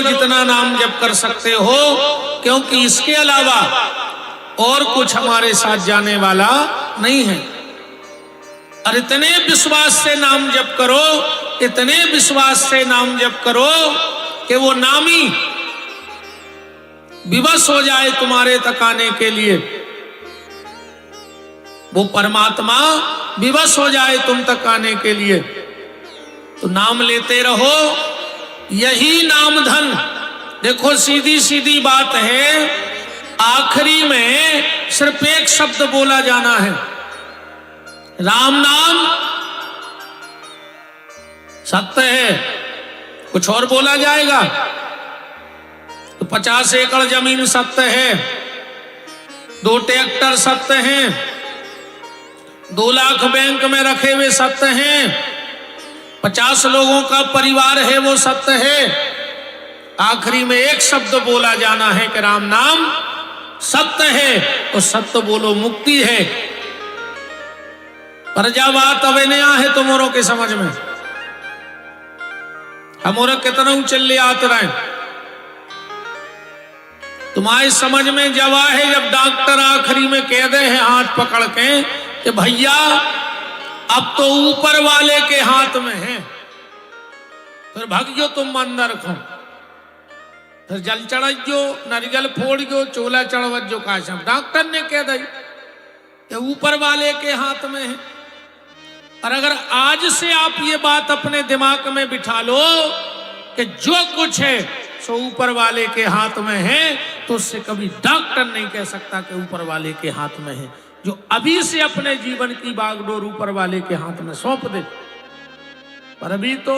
करो जितना नाम जप कर सकते हो, क्योंकि इसके अलावा और कुछ हमारे साथ जाने वाला नहीं है। और इतने विश्वास से नाम जप करो, इतने विश्वास से नाम जप करो कि वो नामी विवश हो जाए तुम्हारे तक आने के लिए, वो परमात्मा विवश हो जाए तुम तक आने के लिए। तो नाम लेते रहो, यही नाम धन। देखो सीधी सीधी बात है, आखिरी में सिर्फ एक शब्द बोला जाना है, राम नाम सत्य है। कुछ और बोला जाएगा तो 50 एकड़ जमीन सत्य है, 2 ट्रैक्टर सत्य हैं, 2 लाख बैंक में रखे हुए सत्य हैं, 50 लोगों का परिवार है वो सत्य है। आखिरी में एक शब्द बोला जाना है कि राम नाम सत्य है, तो सत्य बोलो मुक्ति है। पर जब बात अवे नया है तो मोरो के समझ में हमारा कितना चले आते रहे, तुम्हारी समझ में जब है जब डॉक्टर आखिरी में कह दे हैं हाथ पकड़ के कि भैया अब तो ऊपर वाले के हाथ में है, फिर भगियो तुम अंदर खो, फिर जल चढ़ो, नारियल फोड़ियो, चोला चढ़वजो का सब डॉक्टर ने कह दी कि ऊपर वाले के हाथ में है। और अगर आज से आप ये बात अपने दिमाग में बिठा लो कि जो कुछ है सो ऊपर वाले के हाथ में है, तो उससे कभी डॉक्टर नहीं कह सकता कि ऊपर वाले के हाथ में है। जो अभी से अपने जीवन की बागडोर ऊपर वाले के हाथ में सौंप दे। पर अभी तो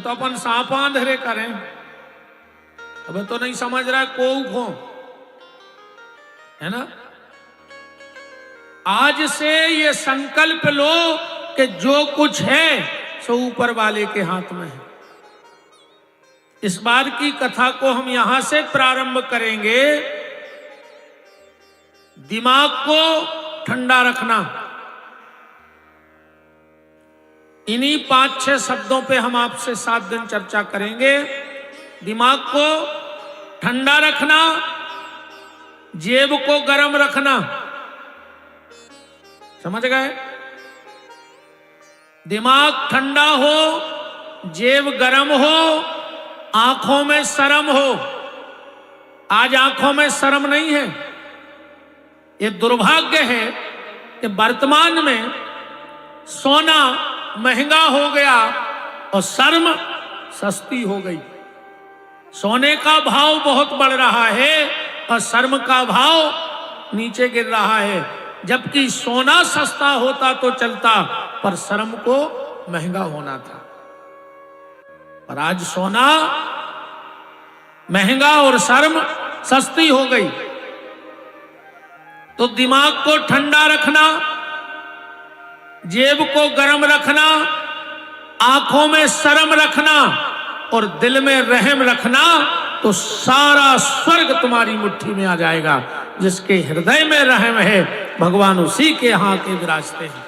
अपन सांप आंधरे करें, अबे तो नहीं समझ रहा को है ना। आज से ये संकल्प लो कि जो कुछ है सो ऊपर वाले के हाथ में है। इस बार की कथा को हम यहां से प्रारंभ करेंगे। दिमाग को ठंडा रखना, इन्हीं 5-6 शब्दों पे हम आपसे 7 दिन चर्चा करेंगे। दिमाग को ठंडा रखना, जेब को गर्म रखना, समझ गए। दिमाग ठंडा हो, जेब गर्म हो, आंखों में शर्म हो। आज आंखों में शर्म नहीं है। ये दुर्भाग्य है कि वर्तमान में सोना महंगा हो गया और शर्म सस्ती हो गई। सोने का भाव बहुत बढ़ रहा है और शर्म का भाव नीचे गिर रहा है। जबकि सोना सस्ता होता तो चलता, पर शर्म को महंगा होना था। पर आज सोना महंगा और शर्म सस्ती हो गई। तो दिमाग को ठंडा रखना, जेब को गर्म रखना, आंखों में शर्म रखना और दिल में रहम रखना, तो सारा स्वर्ग तुम्हारी मुट्ठी में आ जाएगा। जिसके हृदय में रहम है भगवान उसी के यहाँ के विराजते हैं।